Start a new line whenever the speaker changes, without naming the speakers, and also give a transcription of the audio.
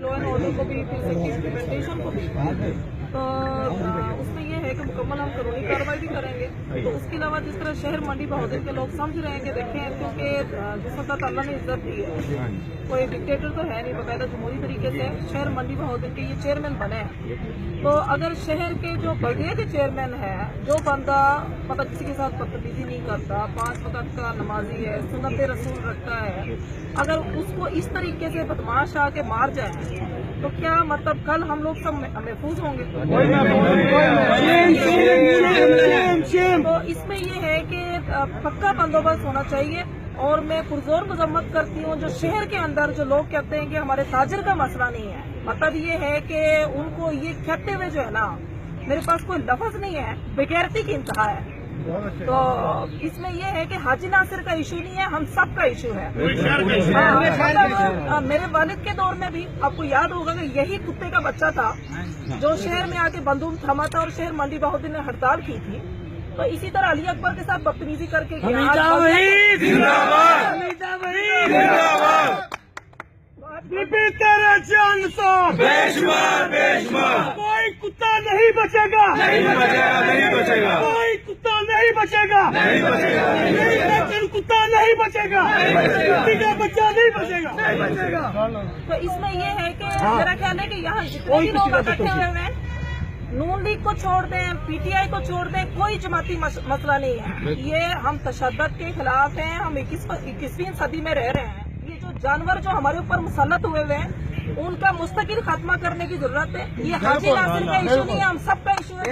Law and order को भी, फिर सेफ्टी इम्प्लीमेंटेशन को भी। तो उसमें ये है कि मुकम्मल हम कानूनी कार्रवाई भी करेंगे। तो उसके अलावा जिस तरह शहर मंडी बहादुर के लोग समझ रहे हैं कि देखें, क्योंकि जिस वक्त अल्लाह ने इज्जत दी है, कोई डिक्टेटर तो है नहीं, बाकायदा जमहूरी तरीके से शहर मंडी बहादुर के ये चेयरमैन बने हैं। तो अगर शहर के जो बल्दिया के चेयरमैन है, जो बंदा मतलब किसी के साथ बदतमीजी नहीं करता, 5 वक्त का नमाजी है, सुन्नत रसूल रखता है, अगर उसको इस तरीके से बदमाश आके मार जाए तो क्या मतलब कल हम लोग सब महफूज होंगे? तो इसमें ये है कि पक्का बंदोबस्त होना चाहिए। और मैं पुरजोर मजम्मत करती हूँ जो शहर के अंदर जो लोग कहते हैं कि हमारे ताजर का मसला नहीं है, मतलब ये है कि उनको ये कहते हुए जो है ना, मेरे पास कोई लफ्ज नहीं है, बेगैरती की इंतहा है। तो इसमें यह है कि हाजी नासिर का इशू नहीं है, हम सब का इशू है। मेरे वालिद के दौर में भी आपको याद होगा कि यही कुत्ते का बच्चा था जो शहर में आके बंदूक थमा था और शहर मंडी बहादुर ने हड़ताल की थी। तो इसी तरह अली अकबर के साथ बदतमीजी करके
कोई कुत्ता नहीं बचेगा, कोई कुत्ता नहीं बचेगा, कुत्ता नहीं बचेगा, किसी का बच्चा नहीं बचेगा।
तो इसमें यह है कि मेरा ख्याल है कि यहाँ जितने भी लोग इकट्ठे हुए हैं, नून लीग को छोड़ दें, पीटीआई को छोड़ दें, कोई जमाती मसला नहीं है। ये हम तशद्दुद के खिलाफ हैं, हम 21वीं सदी में रह रहे हैं। ये जो जानवर जो हमारे ऊपर मुसल्लत हुए हुए हैं, उनका मुस्तकिल खात्मा करने की जरूरत है। ये हाजी नासिर का इशू नहीं है, हम सबका इशू है।